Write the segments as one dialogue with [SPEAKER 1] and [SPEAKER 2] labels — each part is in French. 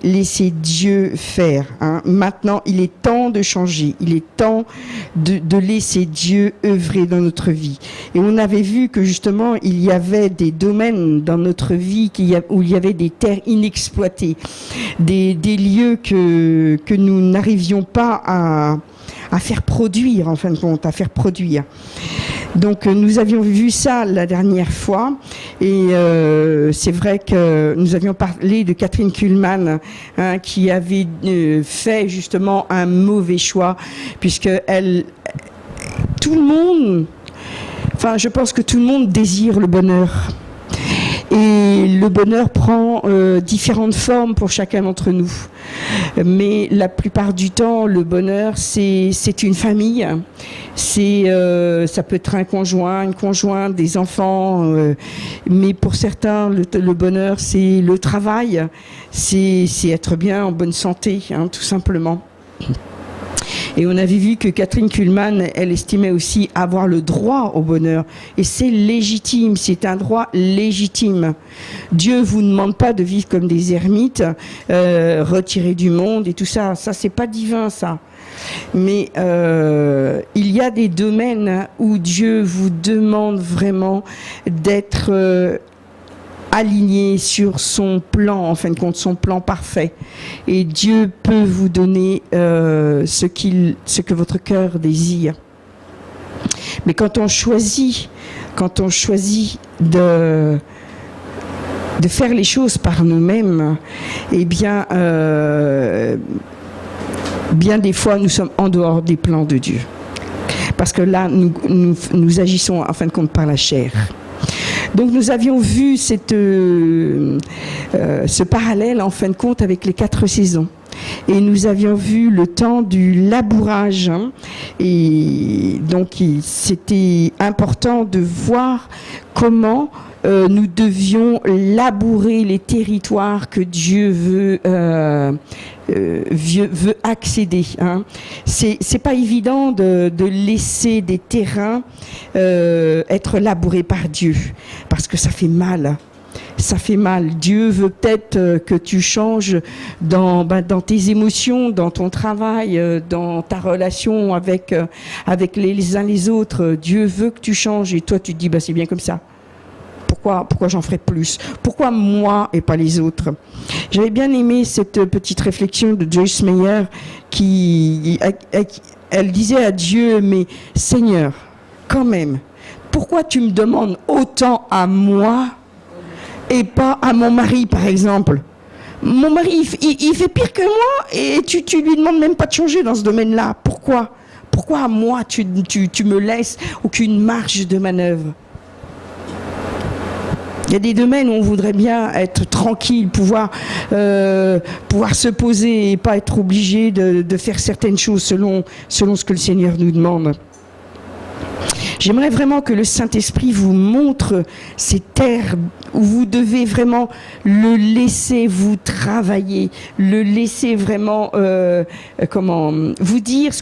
[SPEAKER 1] laisser Dieu faire. Hein. Maintenant, il est temps de changer. Il est temps de laisser Dieu œuvrer dans notre vie. Et on avait vu que justement, il y avait des domaines dans notre vie où il y avait des terres inexploitées, des lieux que nous n'arrivions pas à faire produire, en fin de compte, à faire produire. Donc nous avions vu ça la dernière fois et c'est vrai que nous avions parlé de Catherine Kuhlman, hein, qui avait fait justement un mauvais choix, puisque tout le monde, enfin je pense que tout le monde désire le bonheur. Et le bonheur prend différentes formes pour chacun d'entre nous. Mais la plupart du temps, le bonheur, c'est une famille. Ça peut être un conjoint, une conjointe, des enfants. Mais pour certains, le bonheur, c'est le travail. C'est être bien, en bonne santé, hein, tout simplement. Et on avait vu que Catherine Kuhlman, elle estimait aussi avoir le droit au bonheur. Et c'est légitime, c'est un droit légitime. Dieu vous demande pas de vivre comme des ermites, retirés du monde et tout ça. Ça, c'est pas divin, ça. Mais il y a des domaines où Dieu vous demande vraiment d'être aligné sur son plan, en fin de compte, son plan parfait. Et Dieu peut vous donner ce que votre cœur désire. Mais quand on choisit de faire les choses par nous-mêmes, eh bien, bien des fois, nous sommes en dehors des plans de Dieu. Parce que là, nous agissons, en fin de compte, par la chair. Donc nous avions vu ce parallèle en fin de compte avec les 4 saisons. Et nous avions vu le temps du labourage. Hein, et donc c'était important de voir comment nous devions labourer les territoires que Dieu veut accéder. Hein. C'est pas évident de laisser des terrains être labourés par Dieu, parce que ça fait mal. Ça fait mal. Dieu veut peut-être que tu changes dans tes émotions, dans ton travail, dans ta relation avec les uns les autres. Dieu veut que tu changes et toi tu te dis c'est bien comme ça. Pourquoi j'en ferai plus? Pourquoi moi et pas les autres? J'avais bien aimé cette petite réflexion de Joyce Meyer elle disait à Dieu, mais Seigneur, quand même, pourquoi tu me demandes autant à moi et pas à mon mari, par exemple? Mon mari, il fait pire que moi et tu lui demandes même pas de changer dans ce domaine-là. Pourquoi à moi, tu me laisses aucune marge de manœuvre? Il y a des domaines où on voudrait bien être tranquille, pouvoir se poser et pas être obligé de faire certaines choses selon ce que le Seigneur nous demande. J'aimerais vraiment que le Saint-Esprit vous montre ces terres où vous devez vraiment le laisser vous travailler, le laisser vraiment vous dire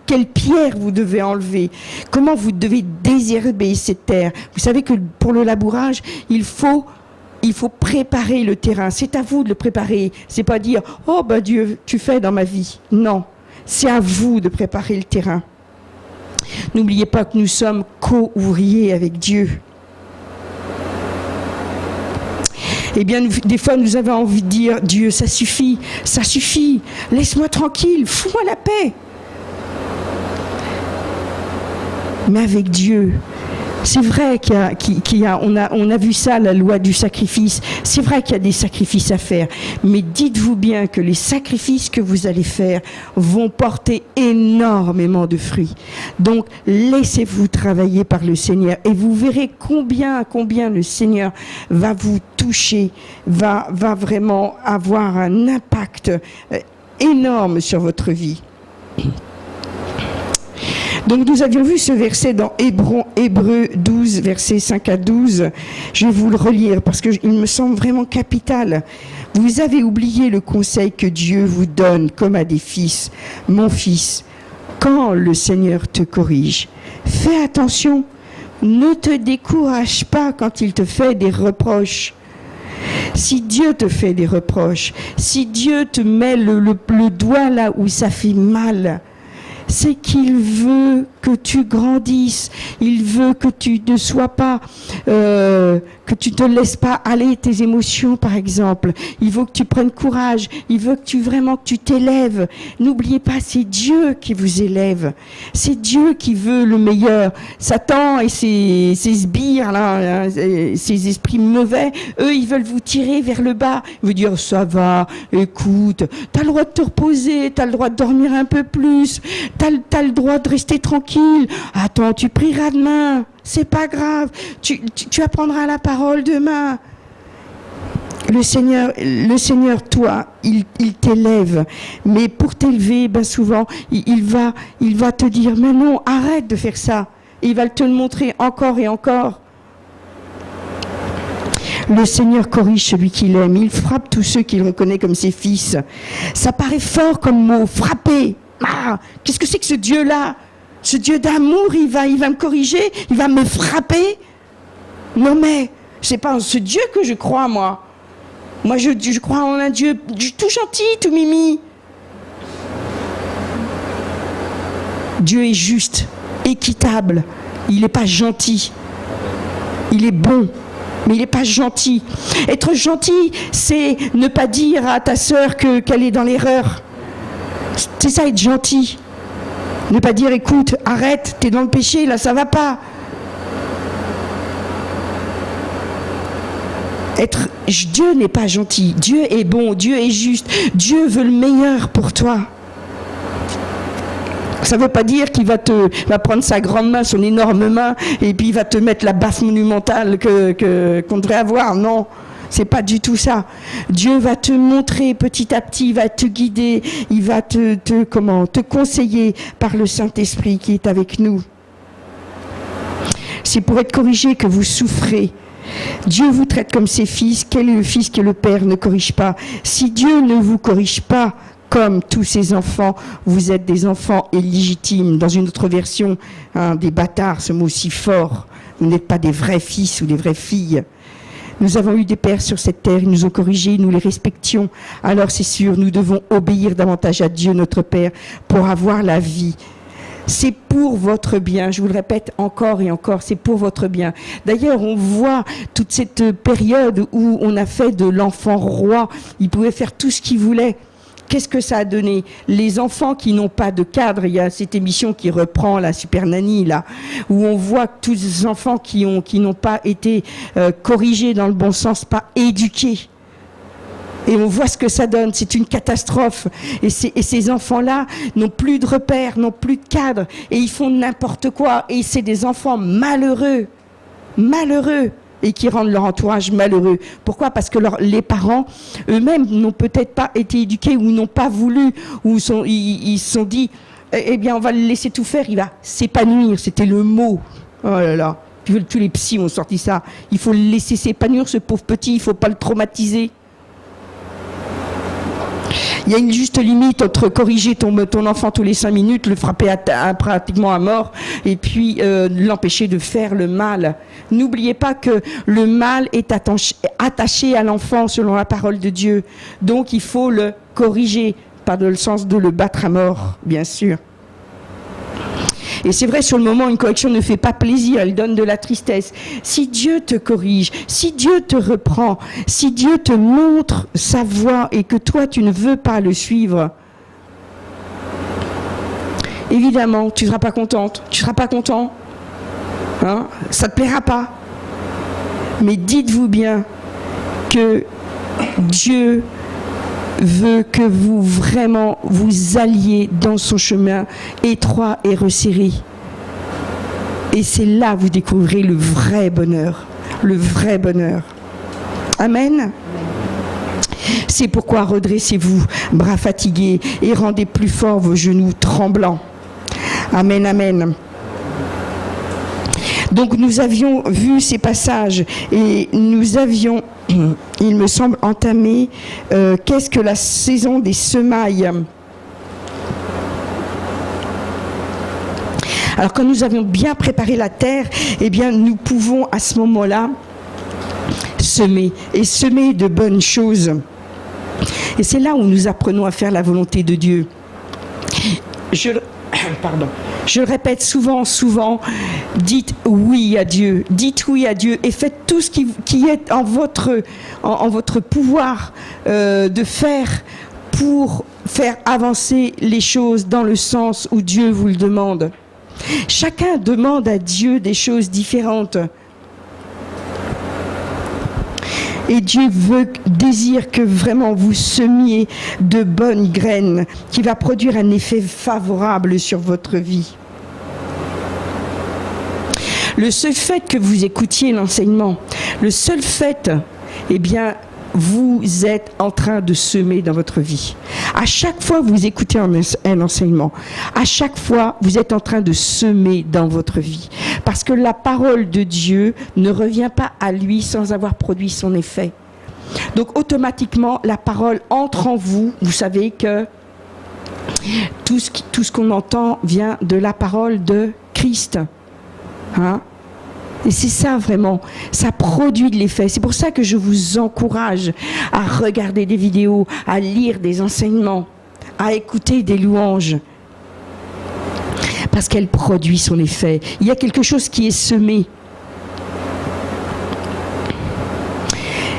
[SPEAKER 1] quelle pierre vous devez enlever, comment vous devez désherber cette terre. Vous savez que pour le labourage, il faut préparer le terrain. C'est à vous de le préparer. C'est pas dire Dieu, tu fais dans ma vie. Non, c'est à vous de préparer le terrain. N'oubliez pas que nous sommes co-ouvriers avec Dieu. Eh bien, des fois, nous avons envie de dire, Dieu, ça suffit, laisse-moi tranquille, fous-moi la paix. Mais avec Dieu, c'est vrai on a vu ça, la loi du sacrifice. C'est vrai qu'il y a des sacrifices à faire. Mais dites-vous bien que les sacrifices que vous allez faire vont porter énormément de fruits. Donc, laissez-vous travailler par le Seigneur et vous verrez combien le Seigneur va vous toucher, va vraiment avoir un impact énorme sur votre vie. Donc nous avions vu ce verset dans Hébreux 12, versets 5 à 12. Je vais vous le relire parce qu'il me semble vraiment capital. Vous avez oublié le conseil que Dieu vous donne comme à des fils. Mon fils, quand le Seigneur te corrige, fais attention, ne te décourage pas quand il te fait des reproches. Si Dieu te fait des reproches, si Dieu te met le doigt là où ça fait mal, c'est qu'il veut que tu grandisses. Il veut que tu ne sois pas, que tu te laisses pas aller tes émotions, par exemple. Il veut que tu prennes courage. Il veut que tu t'élèves. N'oubliez pas, c'est Dieu qui vous élève. C'est Dieu qui veut le meilleur. Satan et ses sbires, là, ces esprits mauvais, eux, ils veulent vous tirer vers le bas. Ils veulent dire, ça va, écoute, t'as le droit de te reposer, t'as le droit de dormir un peu plus, t'as le droit de rester tranquille. Attends, tu prieras demain. C'est pas grave. Tu apprendras la parole demain. Le Seigneur, toi, il t'élève. Mais pour t'élever, ben souvent, il va te dire, mais non, arrête de faire ça. Et il va te le montrer encore et encore. Le Seigneur corrige celui qu'il aime. Il frappe tous ceux qu'il reconnaît comme ses fils. Ça paraît fort comme mot, frapper. Ah, qu'est-ce que c'est que ce Dieu-là? Ce Dieu d'amour, il va me corriger, il va me frapper. Non mais, c'est pas en ce Dieu que je crois, moi. Moi, je crois en un Dieu tout gentil, tout mimi. Dieu est juste, équitable. Il n'est pas gentil. Il est bon, mais il n'est pas gentil. Être gentil, c'est ne pas dire à ta sœur qu'elle est dans l'erreur. C'est ça, être gentil. Ne pas dire, écoute, arrête, t'es dans le péché, là, ça va pas. Dieu n'est pas gentil. Dieu est bon, Dieu est juste. Dieu veut le meilleur pour toi. Ça ne veut pas dire qu'il va prendre sa grande main, son énorme main, et puis il va te mettre la baffe monumentale qu'on devrait avoir. Non. C'est pas du tout ça. Dieu va te montrer petit à petit, il va te guider, il va te conseiller par le Saint-Esprit qui est avec nous. C'est pour être corrigé que vous souffrez. Dieu vous traite comme ses fils. Quel est le fils que le Père ne corrige pas? Si Dieu ne vous corrige pas comme tous ses enfants, vous êtes des enfants illégitimes. Dans une autre version, des bâtards, ce mot si fort. Vous n'êtes pas des vrais fils ou des vraies filles. Nous avons eu des pères sur cette terre, ils nous ont corrigés, nous les respections. Alors c'est sûr, nous devons obéir davantage à Dieu notre Père pour avoir la vie. C'est pour votre bien, je vous le répète encore et encore, c'est pour votre bien. D'ailleurs, on voit toute cette période où on a fait de l'enfant roi, il pouvait faire tout ce qu'il voulait. Qu'est-ce que ça a donné? Les enfants qui n'ont pas de cadre, il y a cette émission qui reprend la Super Nanny, là, où on voit tous ces enfants qui n'ont pas été corrigés dans le bon sens, pas éduqués. Et on voit ce que ça donne, c'est une catastrophe. Et ces enfants-là n'ont plus de repères, n'ont plus de cadre, et ils font n'importe quoi. Et c'est des enfants malheureux, et qui rendent leur entourage malheureux. Pourquoi? Parce que les parents eux-mêmes n'ont peut-être pas été éduqués ou n'ont pas voulu, ou ils se sont dit, eh bien on va le laisser tout faire, il va s'épanouir, c'était le mot. Oh là là, tous les psys ont sorti ça. Il faut le laisser s'épanouir, ce pauvre petit, il ne faut pas le traumatiser. Il y a une juste limite entre corriger ton enfant tous les 5 minutes, le frapper pratiquement à mort, et puis l'empêcher de faire le mal. N'oubliez pas que le mal est attaché à l'enfant selon la parole de Dieu. Donc il faut le corriger, pas dans le sens de le battre à mort, bien sûr. Et c'est vrai, sur le moment, une correction ne fait pas plaisir, elle donne de la tristesse. Si Dieu te corrige, si Dieu te reprend, si Dieu te montre sa voie et que toi, tu ne veux pas le suivre, évidemment, tu ne seras pas contente, tu ne seras pas content. Hein? Ça ne te plaira pas. Mais dites-vous bien que Dieu veut que vous vraiment vous alliez dans son chemin étroit et resserré. Et c'est là que vous découvrirez le vrai bonheur. Le vrai bonheur. Amen. C'est pourquoi redressez-vous, bras fatigués, et rendez plus forts vos genoux tremblants. Amen, amen. Donc nous avions vu ces passages et nous avions, il me semble, entamé qu'est-ce que la saison des semailles. Alors quand nous avions bien préparé la terre, eh bien nous pouvons à ce moment-là semer, et semer de bonnes choses. Et c'est là où nous apprenons à faire la volonté de Dieu. Je le répète souvent, dites oui à Dieu et faites tout ce qui est en votre pouvoir de faire pour faire avancer les choses dans le sens où Dieu vous le demande. Chacun demande à Dieu des choses différentes. Et Dieu désire que vraiment vous semiez de bonnes graines qui va produire un effet favorable sur votre vie. Le seul fait que vous écoutiez l'enseignement, le seul fait, eh bien, vous êtes en train de semer dans votre vie. À chaque fois que vous écoutez un enseignement, à chaque fois, vous êtes en train de semer dans votre vie. Parce que la parole de Dieu ne revient pas à lui sans avoir produit son effet. Donc automatiquement, la parole entre en vous. Vous savez que tout ce qu'on entend vient de la parole de Christ. Hein? Et c'est ça vraiment, ça produit de l'effet. C'est pour ça que je vous encourage à regarder des vidéos, à lire des enseignements, à écouter des louanges. Parce qu'elle produit son effet. Il y a quelque chose qui est semé.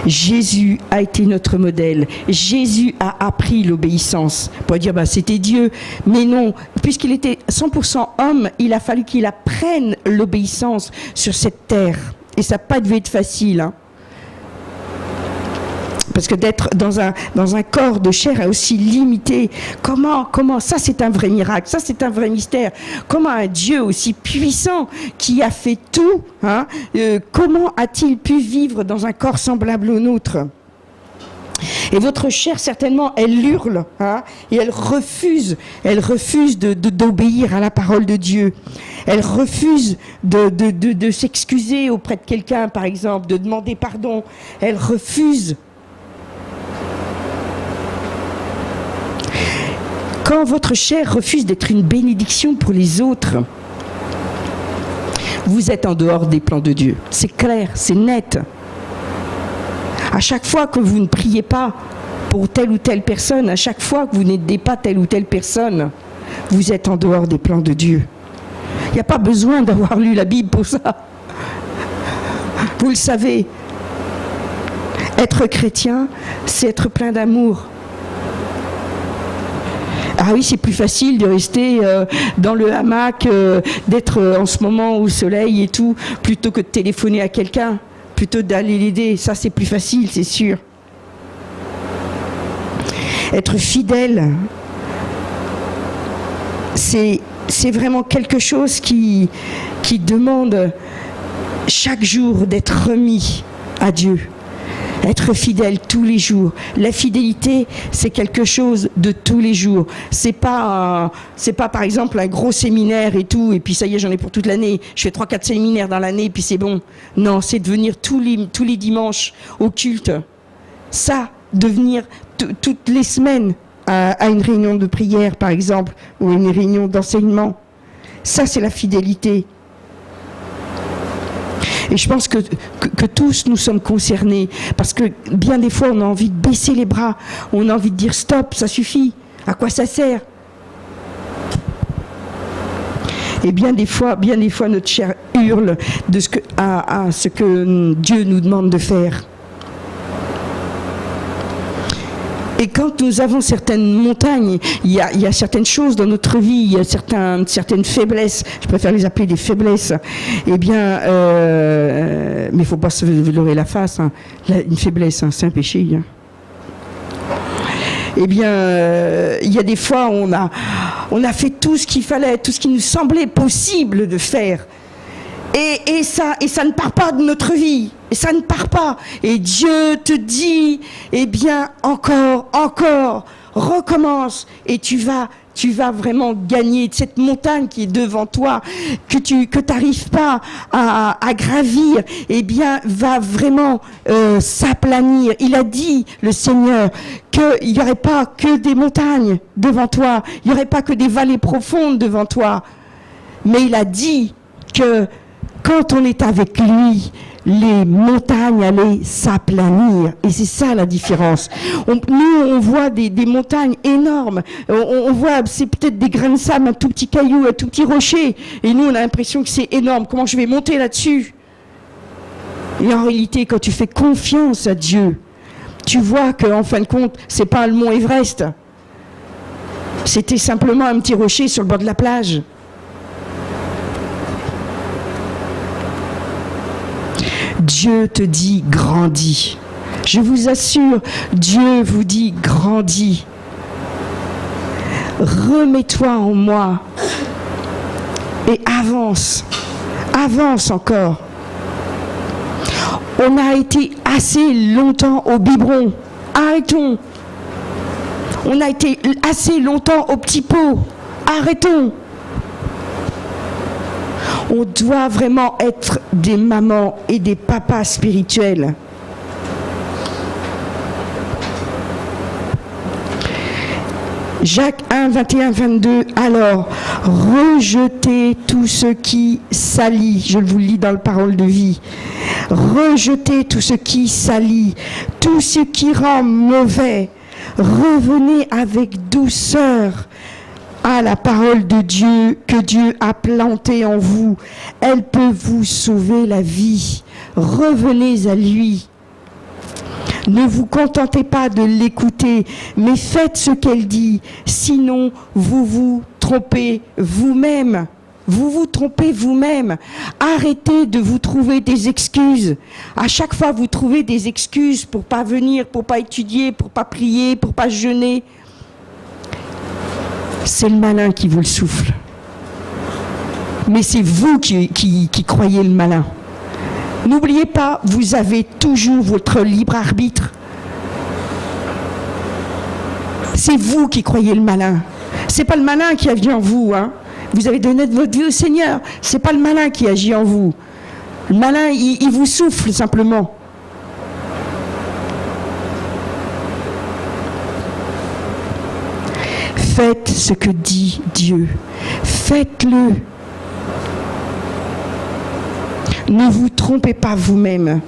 [SPEAKER 1] Jésus a été notre modèle. Jésus a appris l'obéissance. On pourrait dire, c'était Dieu. Mais non, puisqu'il était 100% homme, il a fallu qu'il apprenne l'obéissance sur cette terre. Et ça n'a pas dû être facile. Hein. Parce que d'être dans un corps de chair est aussi limité. Comment, ça c'est un vrai miracle, ça c'est un vrai mystère. Comment un Dieu aussi puissant qui a fait tout, hein, comment a-t-il pu vivre dans un corps semblable au nôtre ? Et votre chair, certainement, elle hurle, hein, et elle refuse d'obéir à la parole de Dieu. Elle refuse de s'excuser auprès de quelqu'un, par exemple, de demander pardon. Elle refuse. Quand votre chair refuse d'être une bénédiction pour les autres, vous êtes en dehors des plans de Dieu. C'est clair, c'est net. À chaque fois que vous ne priez pas pour telle ou telle personne, à chaque fois que vous n'aidez pas telle ou telle personne, vous êtes en dehors des plans de Dieu. Il n'y a pas besoin d'avoir lu la Bible pour ça. Vous le savez. Être chrétien, c'est être plein d'amour. Ah oui, c'est plus facile de rester dans le hamac, d'être en ce moment au soleil et tout, plutôt que de téléphoner à quelqu'un, plutôt d'aller l'aider. Ça, c'est plus facile, c'est sûr. Être fidèle, c'est vraiment quelque chose qui demande chaque jour d'être remis à Dieu. Être fidèle tous les jours. La fidélité, c'est quelque chose de tous les jours. C'est pas par exemple un gros séminaire et tout, et puis ça y est, j'en ai pour toute l'année. Je fais 3-4 séminaires dans l'année, et puis c'est bon. Non, c'est de venir tous les dimanches au culte. Ça, de venir toutes les semaines à une réunion de prière, par exemple, ou une réunion d'enseignement. Ça, c'est la fidélité. Et je pense que tous nous sommes concernés, parce que bien des fois on a envie de baisser les bras, on a envie de dire stop, ça suffit, à quoi ça sert ? Et bien des fois notre chair hurle à ce que Dieu nous demande de faire. Et quand nous avons certaines montagnes, il y a certaines choses dans notre vie, il y a certaines faiblesses, je préfère les appeler des faiblesses, eh bien, mais il ne faut pas se leurrer la face, hein. Une faiblesse, hein, c'est un péché. Hein. Eh bien, il y a des fois où on a fait tout ce qu'il fallait, tout ce qui nous semblait possible de faire. Et ça ne part pas de notre vie. Et ça ne part pas. Et Dieu te dit, eh bien, encore, recommence. Et tu vas vraiment gagner cette montagne qui est devant toi, que tu n'arrives pas à gravir, eh bien, va vraiment s'aplanir. Il a dit, le Seigneur, qu'il n'y aurait pas que des montagnes devant toi. Il n'y aurait pas que des vallées profondes devant toi. Mais il a dit que quand on est avec lui, les montagnes allaient s'aplanir. Et c'est ça la différence. Nous, on voit des montagnes énormes. On voit, c'est peut-être des grains de sable, un tout petit caillou, un tout petit rocher. Et nous, on a l'impression que c'est énorme. Comment je vais monter là-dessus? Et en réalité, quand tu fais confiance à Dieu, tu vois qu'en fin de compte, c'est pas le mont Everest. C'était simplement un petit rocher sur le bord de la plage. Dieu te dit grandis. Je vous assure, Dieu vous dit grandis. Remets-toi en moi et avance. Avance encore. On a été assez longtemps au biberon. Arrêtons. On a été assez longtemps au petit pot. Arrêtons. On doit vraiment être des mamans et des papas spirituels. Jacques 1, 21, 22. Alors, rejetez tout ce qui salit. Je vous le lis dans la parole de vie. Rejetez tout ce qui salit, tout ce qui rend mauvais. Revenez avec douceur à la parole de Dieu que Dieu a plantée en vous. Elle peut vous sauver la vie. Revenez à lui. Ne vous contentez pas de l'écouter, mais faites ce qu'elle dit. Sinon, vous vous trompez vous-même. Vous vous trompez vous-même. Arrêtez de vous trouver des excuses. À chaque fois, vous trouvez des excuses pour pas venir, pour pas étudier, pour pas prier, pour pas jeûner. C'est le malin qui vous le souffle. Mais c'est vous qui croyez le malin. N'oubliez pas, vous avez toujours votre libre arbitre. C'est vous qui croyez le malin. C'est pas le malin qui agit en vous, hein. Vous avez donné votre vie au Seigneur. C'est pas le malin qui agit en vous. Le malin, il vous souffle simplement. Faites ce que dit Dieu. Faites-le. Ne vous trompez pas vous-même.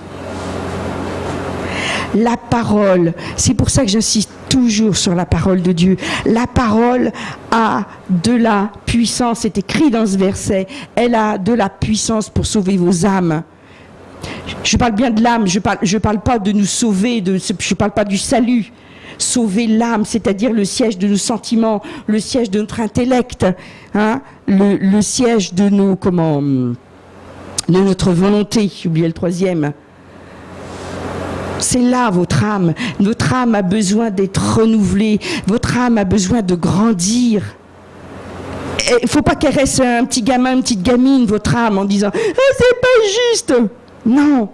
[SPEAKER 1] La parole, c'est pour ça que j'insiste toujours sur la parole de Dieu. La parole a de la puissance, c'est écrit dans ce verset. Elle a de la puissance pour sauver vos âmes. Je parle bien de l'âme, je parle pas de nous sauver, je parle pas du salut. Sauver l'âme, c'est-à-dire le siège de nos sentiments, le siège de notre intellect, hein, le siège de nos, de notre volonté. J'ai oublié le troisième. C'est là votre âme. Votre âme a besoin d'être renouvelée. Votre âme a besoin de grandir. Il ne faut pas qu'elle reste un petit gamin, une petite gamine, votre âme, en disant « c'est pas juste !» Non.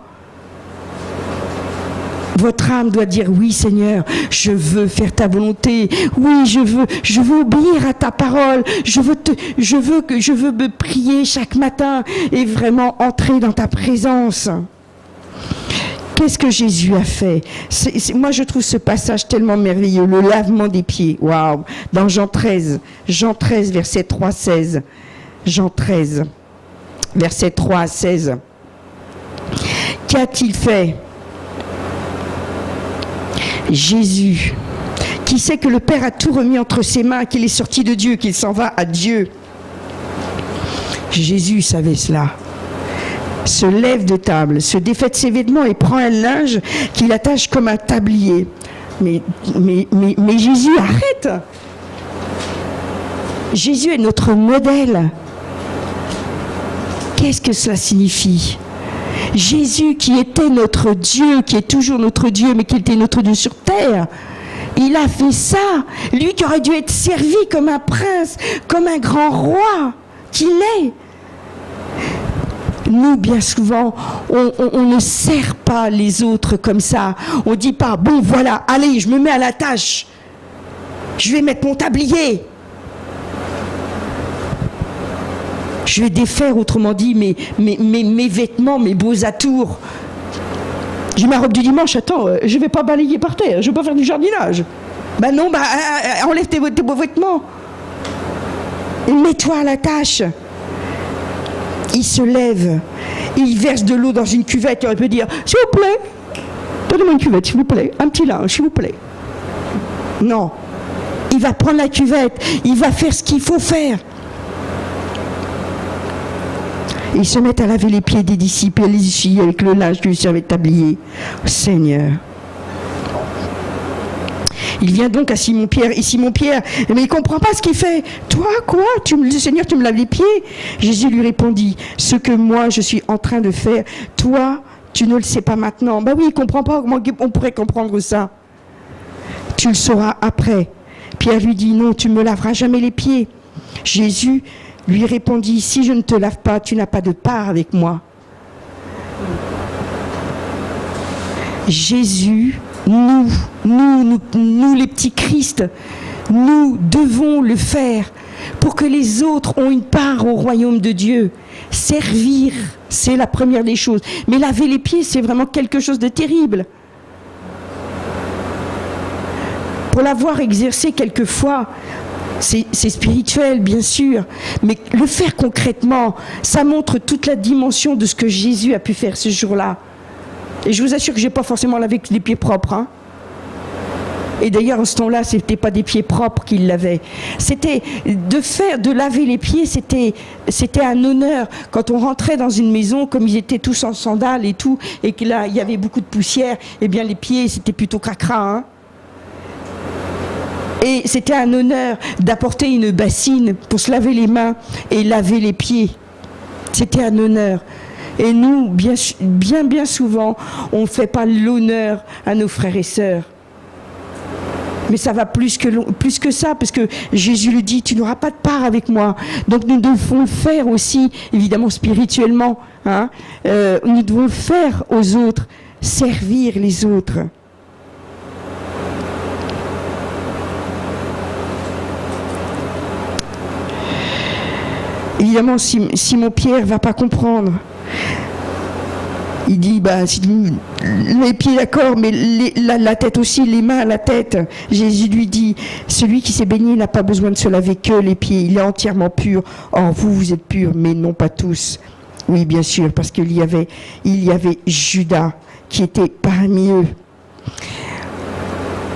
[SPEAKER 1] Votre âme doit dire « Oui, Seigneur, je veux faire ta volonté. Oui, je veux obéir à ta parole. Je veux me prier chaque matin et vraiment entrer dans ta présence. » Qu'est-ce que Jésus a fait? Moi, je trouve ce passage tellement merveilleux, le lavement des pieds. Waouh! Dans Jean 13, verset 3 à 16. Jean 13, verset 3 à 16. Qu'a-t-il fait? Jésus, qui sait que le Père a tout remis entre ses mains, qu'il est sorti de Dieu, qu'il s'en va à Dieu. Jésus savait cela. Se lève de table, se défait de ses vêtements et prend un linge qu'il attache comme un tablier. Mais Jésus, arrête! Jésus est notre modèle. Qu'est-ce que cela signifie? Jésus qui était notre Dieu, qui est toujours notre Dieu, mais qui était notre Dieu sur terre, il a fait ça. Lui qui aurait dû être servi comme un prince, comme un grand roi qu'il est. Nous, bien souvent, on ne sert pas les autres comme ça. On ne dit pas, bon, voilà, allez, je me mets à la tâche. Je vais mettre mon tablier. Je vais défaire, autrement dit, mes vêtements, mes beaux atours. J'ai ma robe du dimanche, attends, je ne vais pas balayer par terre, je ne vais pas faire du jardinage. Ben non, enlève tes beaux vêtements. Et mets-toi à la tâche. il se lève, il verse de l'eau dans une cuvette, et on peut dire, s'il vous plaît, donnez-moi une cuvette, s'il vous plaît, un petit linge, s'il vous plaît. Non, il va prendre la cuvette, il va faire ce qu'il faut faire. Et ils se mettent à laver les pieds des disciples et les essuyer avec le linge que lui servait de tablier. Seigneur. Il vient donc à Simon-Pierre. Et Simon-Pierre, mais il ne comprend pas ce qu'il fait. Toi, quoi? Seigneur, tu me laves les pieds? Jésus lui répondit, ce que moi je suis en train de faire, toi, tu ne le sais pas maintenant. Ben oui, il ne comprend pas. Comment on pourrait comprendre ça? Tu le sauras après. Pierre lui dit, non, tu ne me laveras jamais les pieds. Jésus lui répondit, si je ne te lave pas, tu n'as pas de part avec moi. Jésus, nous les petits Christ, nous devons le faire pour que les autres ont une part au royaume de Dieu. Servir, c'est la première des choses. Mais laver les pieds, c'est vraiment quelque chose de terrible. Pour l'avoir exercé quelquefois, c'est spirituel, bien sûr, mais le faire concrètement, ça montre toute la dimension de ce que Jésus a pu faire ce jour-là. Et je vous assure que je n'ai pas forcément lavé les pieds propres. Hein. Et d'ailleurs, en ce temps-là, ce n'était pas des pieds propres qu'il lavait. C'était de laver les pieds, c'était un honneur. Quand on rentrait dans une maison, comme ils étaient tous en sandales et tout, et que là, il y avait beaucoup de poussière, eh bien les pieds, c'était plutôt cracra, hein. Et c'était un honneur d'apporter une bassine pour se laver les mains et laver les pieds. C'était un honneur. Et nous, bien souvent, on ne fait pas l'honneur à nos frères et sœurs. Mais ça va plus que ça, parce que Jésus le dit, tu n'auras pas de part avec moi. Donc nous devons le faire aussi, évidemment spirituellement. Hein. Nous devons le faire aux autres, servir les autres. Évidemment, Simon-Pierre ne va pas comprendre. Il dit, les pieds d'accord, mais la tête aussi, les mains, la tête. Jésus lui dit, celui qui s'est baigné n'a pas besoin de se laver que les pieds, il est entièrement pur. Or, vous êtes purs, mais non pas tous. Oui, bien sûr, parce qu'il y avait Judas qui était parmi eux.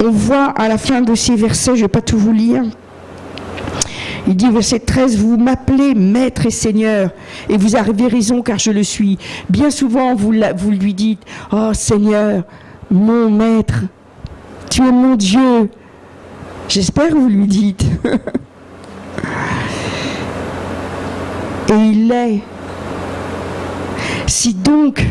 [SPEAKER 1] On voit à la fin de ces versets, je ne vais pas tout vous lire, il dit, verset 13, vous m'appelez maître et seigneur, et vous avez raison car je le suis. Bien souvent, vous lui dites, oh Seigneur, mon maître, tu es mon Dieu. J'espère que vous lui dites. Et il l'est. Si donc,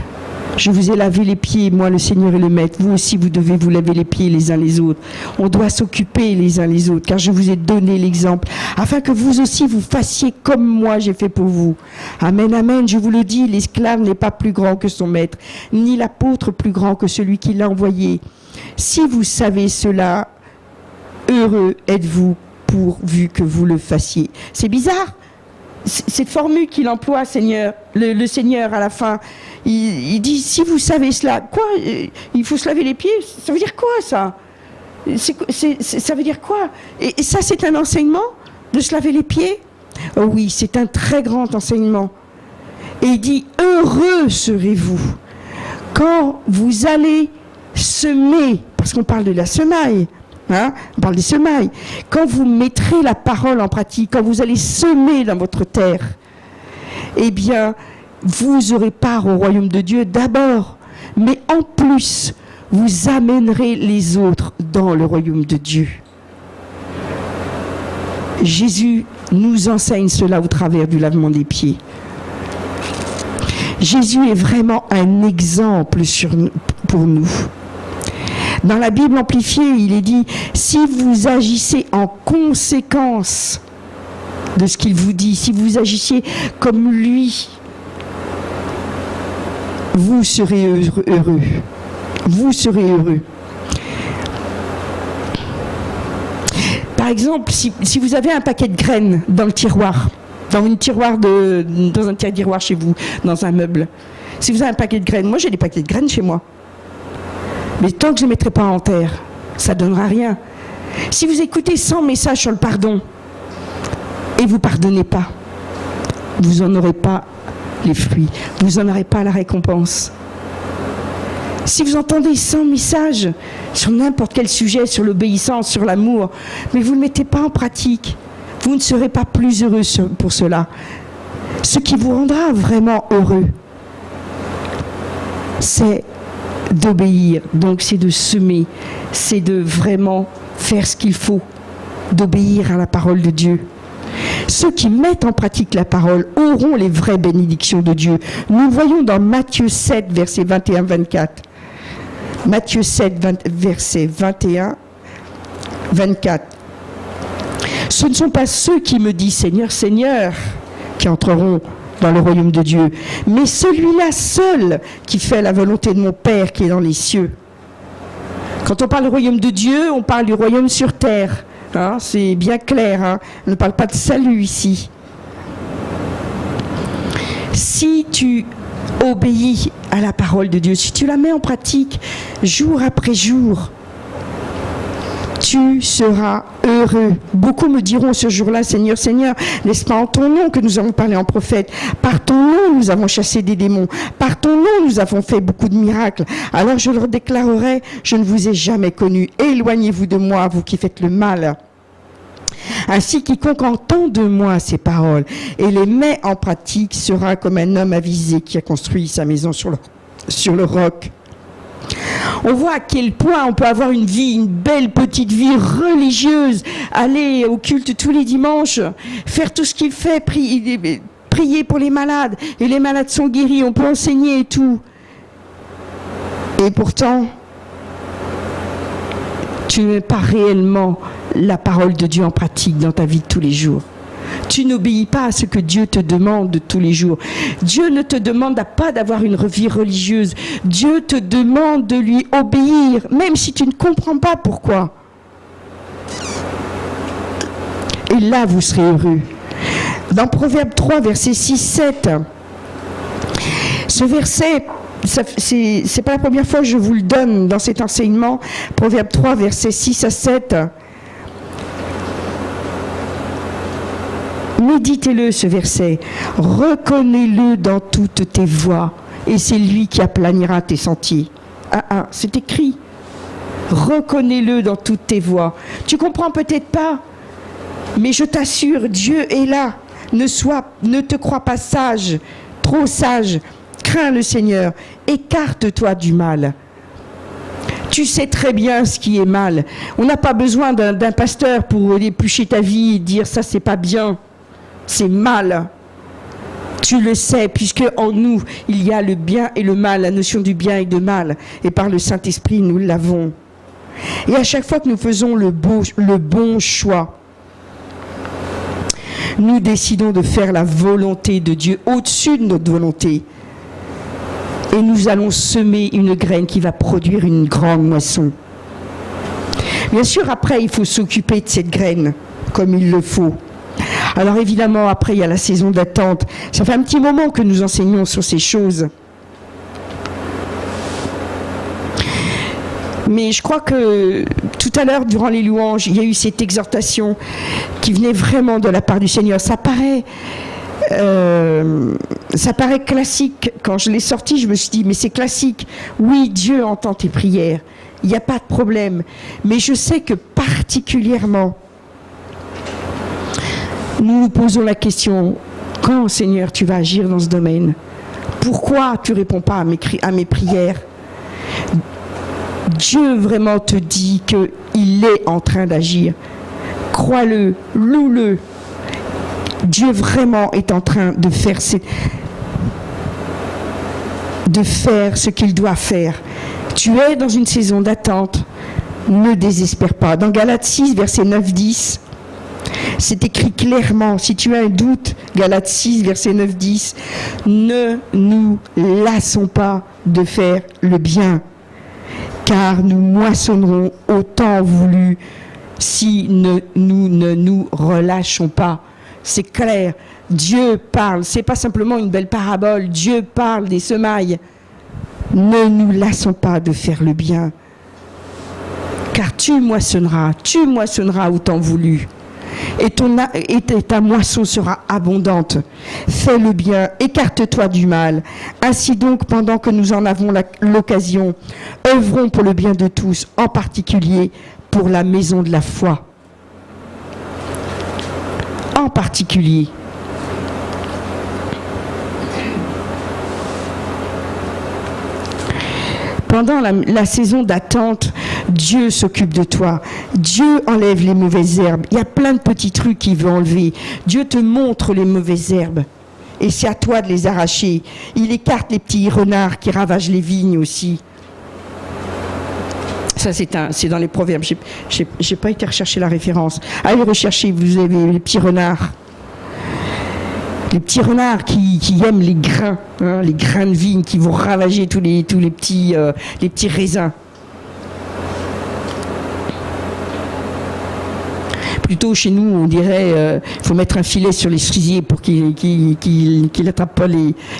[SPEAKER 1] je vous ai lavé les pieds, moi le Seigneur et le Maître, vous aussi vous devez vous laver les pieds les uns les autres. On doit s'occuper les uns les autres, car je vous ai donné l'exemple, afin que vous aussi vous fassiez comme moi j'ai fait pour vous. Amen, amen, je vous le dis, l'esclave n'est pas plus grand que son maître, ni l'apôtre plus grand que celui qui l'a envoyé. Si vous savez cela, heureux êtes-vous pourvu que vous le fassiez. C'est bizarre, cette formule qu'il emploie, Seigneur, le Seigneur à la fin. Il dit, si vous savez cela, quoi? Il faut se laver les pieds? Ça veut dire quoi, ça? Ça veut dire quoi? Et ça, c'est un enseignement? De se laver les pieds? Oh oui, c'est un très grand enseignement. Et il dit, heureux serez-vous quand vous allez semer, parce qu'on parle de la semaille, hein, on parle des semailles, quand vous mettrez la parole en pratique, quand vous allez semer dans votre terre, eh bien, vous aurez part au royaume de Dieu d'abord, mais en plus, vous amènerez les autres dans le royaume de Dieu. Jésus nous enseigne cela au travers du lavement des pieds. Jésus est vraiment un exemple pour nous. Dans la Bible amplifiée, il est dit, si vous agissez en conséquence de ce qu'il vous dit, si vous agissiez comme lui, vous serez heureux. Vous serez heureux. Par exemple, si vous avez un paquet de graines dans le tiroir, dans un tiroir chez vous, dans un meuble, si vous avez un paquet de graines, moi j'ai des paquets de graines chez moi, mais tant que je ne les mettrai pas en terre, ça ne donnera rien. Si vous écoutez 100 messages sur le pardon et vous ne pardonnez pas, vous n'en aurez pas les fruits. Vous n'en aurez pas la récompense. Si vous entendez 100 messages sur n'importe quel sujet, sur l'obéissance, sur l'amour, mais vous ne le mettez pas en pratique, vous ne serez pas plus heureux pour cela. Ce qui vous rendra vraiment heureux, c'est d'obéir. Donc c'est de semer, c'est de vraiment faire ce qu'il faut, d'obéir à la parole de Dieu. Ceux qui mettent en pratique la parole auront les vraies bénédictions de Dieu. Nous voyons dans Matthieu 7, versets 21-24. Matthieu 7, versets 21-24. Ce ne sont pas ceux qui me disent « Seigneur, Seigneur » qui entreront dans le royaume de Dieu, mais celui-là seul qui fait la volonté de mon Père qui est dans les cieux. Quand on parle du royaume de Dieu, on parle du royaume sur terre. Hein, c'est bien clair, hein. On ne parle pas de salut ici. Si tu obéis à la parole de Dieu, si tu la mets en pratique jour après jour, tu seras heureux. Beaucoup me diront ce jour-là, Seigneur, Seigneur, n'est-ce pas en ton nom que nous avons parlé en prophète? Par ton nom, nous avons chassé des démons. Par ton nom, nous avons fait beaucoup de miracles. Alors je leur déclarerai, je ne vous ai jamais connu. Éloignez-vous de moi, vous qui faites le mal. Ainsi, quiconque entend de moi ces paroles et les met en pratique sera comme un homme avisé qui a construit sa maison sur le roc. On voit à quel point on peut avoir une belle petite vie religieuse, aller au culte tous les dimanches, faire tout ce qu'il fait, prier pour les malades, et les malades sont guéris, on peut enseigner et tout. Et pourtant, tu ne mets pas réellement la parole de Dieu en pratique dans ta vie de tous les jours. Tu n'obéis pas à ce que Dieu te demande de tous les jours. Dieu ne te demande pas d'avoir une vie religieuse. Dieu te demande de lui obéir, même si tu ne comprends pas pourquoi. Et là, vous serez heureux. Dans Proverbe 3, verset 6-7, ce verset, c'est pas la première fois que je vous le donne dans cet enseignement. Proverbe 3, verset 6-7. Méditez-le, ce verset. Reconnais-le dans toutes tes voies. Et c'est lui qui aplanira tes sentiers. C'est écrit. Reconnais-le dans toutes tes voies. Tu comprends peut-être pas, mais je t'assure, Dieu est là. Ne te crois pas sage, trop sage. Crains le Seigneur. Écarte-toi du mal. Tu sais très bien ce qui est mal. On n'a pas besoin d'un pasteur pour éplucher ta vie et dire ça c'est pas bien. C'est mal. Tu le sais, puisque en nous, il y a le bien et le mal, la notion du bien et de mal. Et par le Saint-Esprit, nous l'avons. Et à chaque fois que nous faisons le bon choix, nous décidons de faire la volonté de Dieu au-dessus de notre volonté. Et nous allons semer une graine qui va produire une grande moisson. Bien sûr, après, il faut s'occuper de cette graine, comme il le faut. Alors évidemment, après, il y a la saison d'attente. Ça fait un petit moment que nous enseignons sur ces choses. Mais je crois que tout à l'heure, durant les louanges, il y a eu cette exhortation qui venait vraiment de la part du Seigneur. Ça paraît classique. Quand je l'ai sorti, je me suis dit, mais c'est classique. Oui, Dieu entend tes prières. Il n'y a pas de problème. Mais je sais que particulièrement, nous nous posons la question, quand, Seigneur, tu vas agir dans ce domaine? Pourquoi tu ne réponds pas à mes prières? Dieu vraiment te dit qu'il est en train d'agir. Crois-le, loue-le. Dieu vraiment est en train de faire ce qu'il doit faire. Tu es dans une saison d'attente. Ne désespère pas. Dans Galates 6, verset 9-10, c'est écrit clairement, si tu as un doute, Galates 6, verset 9-10, ne nous lassons pas de faire le bien, car nous moissonnerons au temps voulu si nous ne nous relâchons pas. C'est clair, Dieu parle, c'est pas simplement une belle parabole, Dieu parle des semailles. Ne nous lassons pas de faire le bien, car tu moissonneras au temps voulu. et ta moisson sera abondante. Fais le bien, écarte-toi du mal. Ainsi donc, pendant que nous en avons l'occasion, œuvrons pour le bien de tous, en particulier pour la maison de la foi. En particulier. Pendant la saison d'attente, Dieu s'occupe de toi. Dieu enlève les mauvaises herbes. Il y a plein de petits trucs qu'il veut enlever. Dieu te montre les mauvaises herbes. Et c'est à toi de les arracher. Il écarte les petits renards qui ravagent les vignes aussi. Ça, c'est dans les Proverbes. J'ai pas été rechercher la référence. Allez rechercher, vous avez les petits renards. Les petits renards qui aiment les grains, hein, les grains de vigne qui vont ravager tous les petits raisins. Plutôt chez nous, on dirait faut mettre un filet sur les cerisiers pour qu'il attrape pas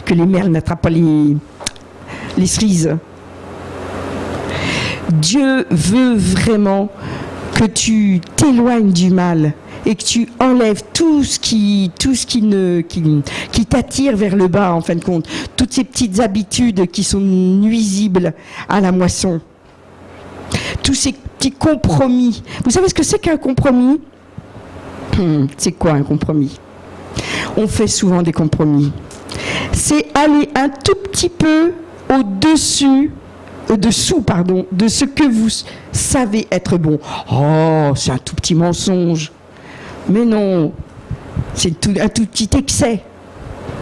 [SPEAKER 1] que les merles n'attrapent pas les cerises. Dieu veut vraiment que tu t'éloignes du mal et que tu enlèves tout ce qui t'attire vers le bas, en fin de compte. Toutes ces petites habitudes qui sont nuisibles à la moisson. Tous ces petits compromis. Vous savez ce que c'est qu'un compromis ? C'est quoi un compromis ? On fait souvent des compromis. C'est aller un tout petit peu au-dessous, de ce que vous savez être bon. Oh, c'est un tout petit mensonge. Mais non, c'est un tout petit excès.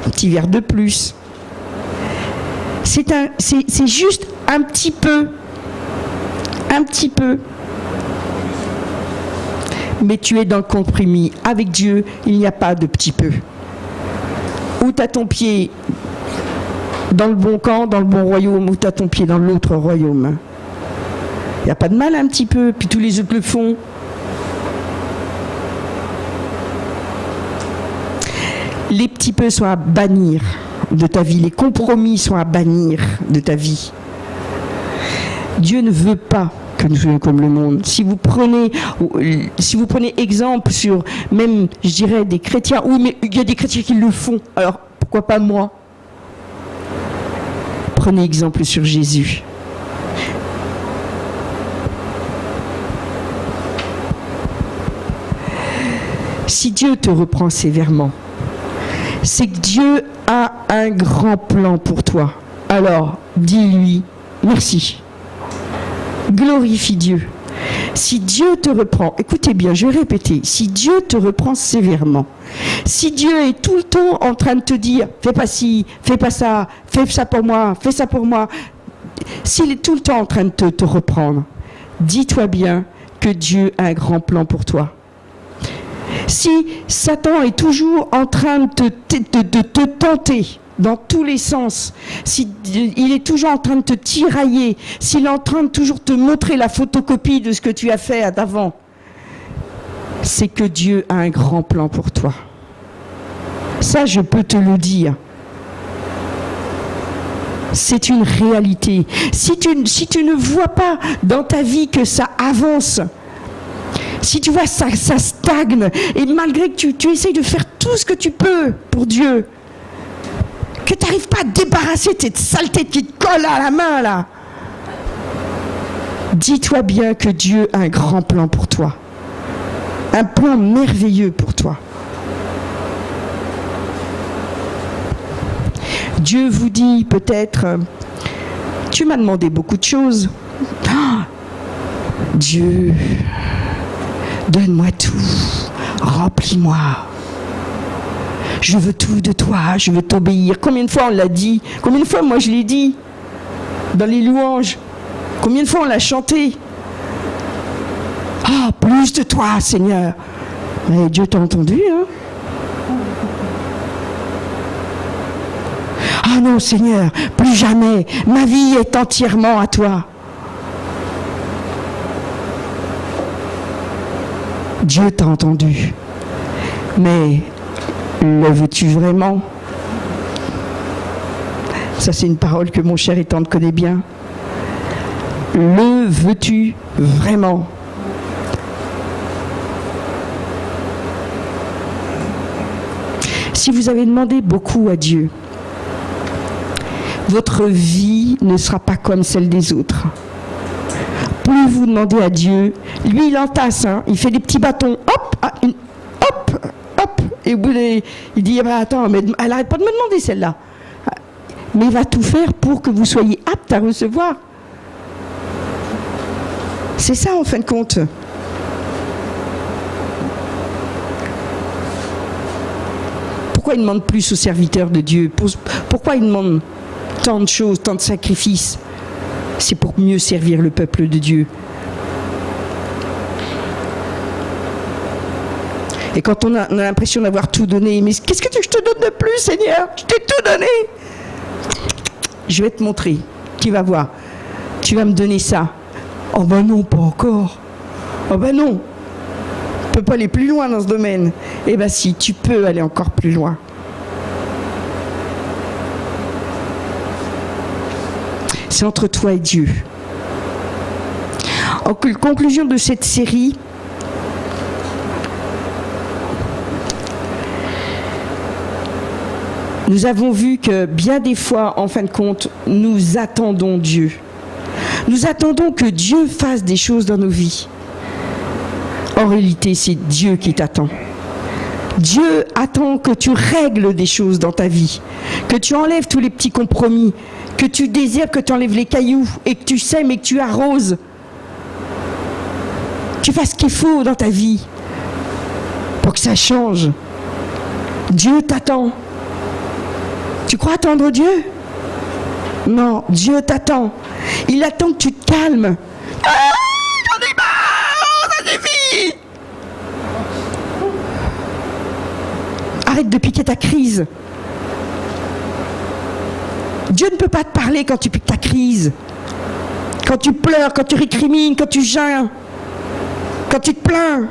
[SPEAKER 1] Un petit verre de plus. C'est juste un petit peu. Un petit peu. Mais tu es dans le compromis. Avec Dieu, il n'y a pas de petit peu. Ou tu as ton pied dans le bon camp, dans le bon royaume, ou tu as ton pied dans l'autre royaume. Il n'y a pas de mal un petit peu, puis tous les autres le font. Les petits peu sont à bannir de ta vie, les compromis sont à bannir de ta vie. Dieu ne veut pas que nous soyons comme le monde. Si vous prenez exemple sur même, je dirais, des chrétiens, oui, mais il y a des chrétiens qui le font, alors pourquoi pas moi ? Prenez exemple sur Jésus. Si Dieu te reprend sévèrement, c'est que Dieu a un grand plan pour toi. Alors, dis-lui merci. Glorifie Dieu. Si Dieu te reprend, écoutez bien, je vais répéter, si Dieu te reprend sévèrement, si Dieu est tout le temps en train de te dire, fais pas ci, fais pas ça, fais ça pour moi, fais ça pour moi, s'il est tout le temps en train de te reprendre, dis-toi bien que Dieu a un grand plan pour toi. Si Satan est toujours en train de te tenter dans tous les sens, si il est toujours en train de te tirailler, s'il est en train de toujours te montrer la photocopie de ce que tu as fait d'avant, c'est que Dieu a un grand plan pour toi. Ça, je peux te le dire. C'est une réalité. Si tu ne vois pas dans ta vie que ça avance, si tu vois ça stagne, et malgré que tu essayes de faire tout ce que tu peux pour Dieu, que tu n'arrives pas à te débarrasser de cette saleté qui te colle à la main, là, dis-toi bien que Dieu a un grand plan pour toi. Un plan merveilleux pour toi. Dieu vous dit peut-être, tu m'as demandé beaucoup de choses. Oh, Dieu, donne-moi tout, remplis-moi. Je veux tout de toi, je veux t'obéir. Combien de fois on l'a dit? Combien de fois moi je l'ai dit? Dans les louanges. Combien de fois on l'a chanté? Ah, plus de toi, Seigneur. Mais Dieu t'a entendu, hein? Ah non, Seigneur, plus jamais. Ma vie est entièrement à toi. Dieu t'a entendu. Mais le veux-tu vraiment? Ça, c'est une parole que mon cher et tendre connaît bien. Le veux-tu vraiment? Si vous avez demandé beaucoup à Dieu, votre vie ne sera pas comme celle des autres. Plus vous demandez à Dieu, lui il entasse, hein, il fait des petits bâtons, hop, hop, hop, et au bout il dit, attends, mais elle n'arrête pas de me demander celle-là. Mais il va tout faire pour que vous soyez apte à recevoir. C'est ça en fin de compte. Pourquoi il demande plus aux serviteurs de Dieu? Pourquoi il demande tant de choses, tant de sacrifices? C'est pour mieux servir le peuple de Dieu. Et quand on a l'impression d'avoir tout donné, mais qu'est-ce que tu veux que je te donne de plus, Seigneur? Je t'ai tout donné. Je vais te montrer. Tu vas voir. Tu vas me donner ça. Oh ben non, pas encore. Oh ben non. Tu ne peux pas aller plus loin dans ce domaine. Eh ben si, tu peux aller encore plus loin. C'est entre toi et Dieu. En conclusion de cette série, nous avons vu que bien des fois, en fin de compte, nous attendons Dieu. Nous attendons que Dieu fasse des choses dans nos vies. En réalité, c'est Dieu qui t'attend. Dieu attend que tu règles des choses dans ta vie, que tu enlèves tous les petits compromis, que tu désires, que tu enlèves les cailloux et que tu sèmes et que tu arroses. Tu fasses ce qu'il faut dans ta vie pour que ça change. Dieu t'attend. Tu crois attendre Dieu? Non, Dieu t'attend. Il attend que tu te calmes. Ah, j'en ai marre, ça suffit. Arrête de piquer ta crise. Dieu ne peut pas te parler quand tu piques ta crise. Quand tu pleures, quand tu récrimines, quand tu geins, quand tu te plains.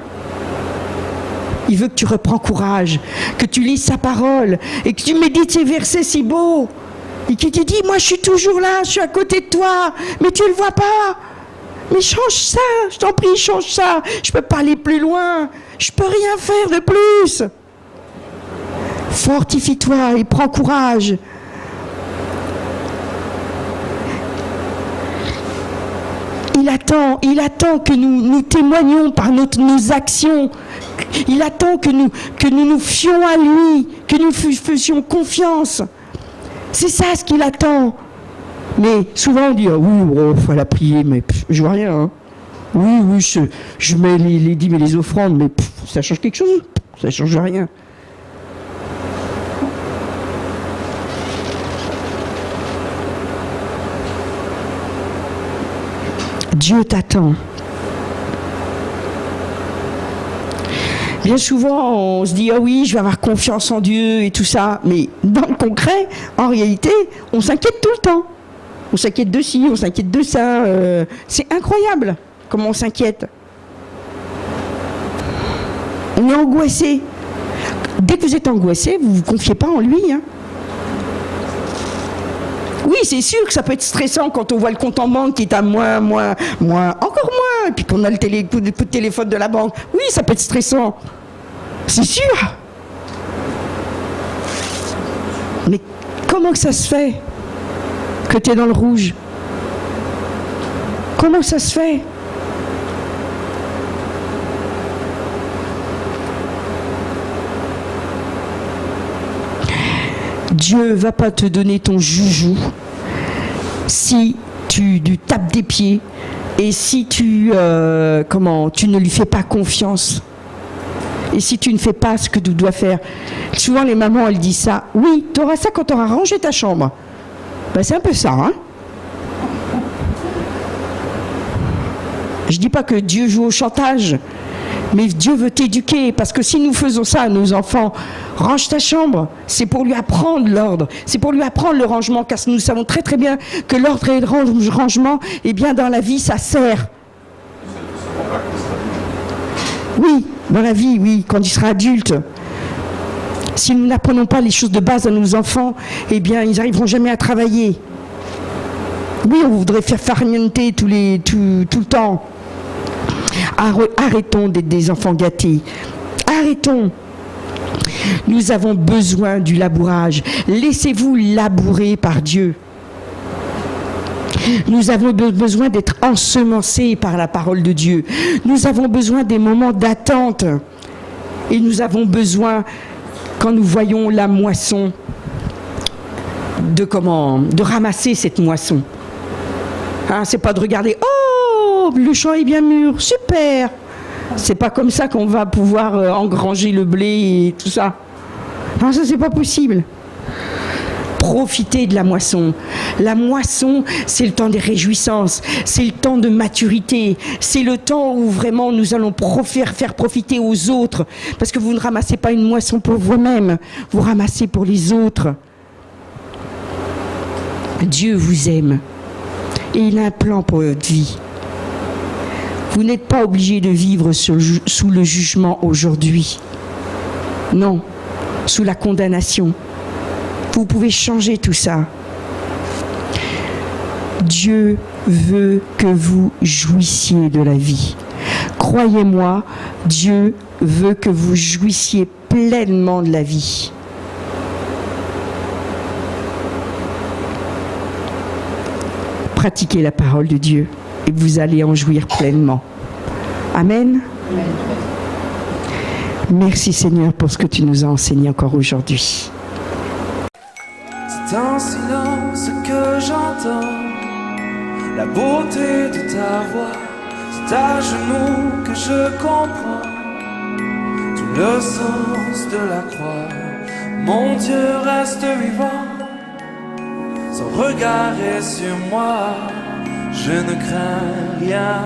[SPEAKER 1] Il veut que tu reprends courage, que tu lises sa parole et que tu médites ces versets si beaux. Et qu'il te dit, moi je suis toujours là, je suis à côté de toi, mais tu ne le vois pas. Mais change ça, je t'en prie, change ça. Je peux pas aller plus loin, je peux rien faire de plus. Fortifie-toi et prends courage. Il attend que nous témoignions par nos actions. Il attend que nous fions à lui, que nous faisions confiance. C'est ça ce qu'il attend. Mais souvent on dit, ah oui, il faut la prier, mais je vois rien. Hein. Oui, je mets les dîmes et les offrandes, mais ça change quelque chose? Ça change rien. Dieu t'attend. Bien souvent, on se dit, ah oui, je vais avoir confiance en Dieu et tout ça. Mais dans le concret, en réalité, on s'inquiète tout le temps. On s'inquiète de ci, on s'inquiète de ça. C'est incroyable comment on s'inquiète. On est angoissé. Dès que vous êtes angoissé, vous ne vous confiez pas en lui. Hein. Oui, c'est sûr que ça peut être stressant quand on voit le compte en banque qui est à moins, encore moins, et puis qu'on a le coup de téléphone de la banque. Oui, ça peut être stressant. C'est sûr. Mais comment que ça se fait que tu es dans le rouge? Comment ça se fait? Dieu ne va pas te donner ton joujou si tu lui tapes des pieds et si tu ne lui fais pas confiance et si tu ne fais pas ce que tu dois faire. Souvent les mamans elles disent ça. Oui, tu auras ça quand tu auras rangé ta chambre. Ben, c'est un peu ça, hein. Je dis pas que Dieu joue au chantage, mais Dieu veut t'éduquer, parce que si nous faisons ça à nos enfants, range ta chambre, c'est pour lui apprendre l'ordre, c'est pour lui apprendre le rangement, car nous savons très très bien que l'ordre et le rangement, eh bien dans la vie ça sert. Oui, dans la vie, oui, quand il sera adulte. Si nous n'apprenons pas les choses de base à nos enfants, eh bien ils n'arriveront jamais à travailler. Oui, on voudrait faire farnienter tout le temps. Arrêtons d'être des enfants gâtés. Arrêtons. Nous avons besoin du labourage. Laissez-vous labourer par Dieu. Nous avons besoin d'être ensemencés par la parole de Dieu. Nous avons besoin des moments d'attente. Et nous avons besoin, quand nous voyons la moisson, de ramasser cette moisson. Hein, c'est pas de regarder, oh, le champ est bien mûr, super. C'est pas comme ça qu'on va pouvoir engranger le blé et tout ça. Non, ça c'est pas possible. Profitez de la moisson. La moisson, c'est le temps des réjouissances, c'est le temps de maturité, c'est le temps où vraiment nous allons faire profiter aux autres. Parce que vous ne ramassez pas une moisson pour vous-même, vous ramassez pour les autres. Dieu vous aime et il a un plan pour votre vie. Vous n'êtes pas obligé de vivre sous le jugement aujourd'hui. Non, sous la condamnation. Vous pouvez changer tout ça. Dieu veut que vous jouissiez de la vie. Croyez-moi, Dieu veut que vous jouissiez pleinement de la vie. Pratiquez la parole de Dieu et vous allez en jouir pleinement. Amen. Amen. Merci Seigneur pour ce que tu nous as enseigné encore aujourd'hui.
[SPEAKER 2] C'est un silence que j'entends, la beauté de ta voix. C'est à genoux que je comprends tout le sens de la croix. Mon Dieu reste vivant, son regard est sur moi. Je ne crains rien.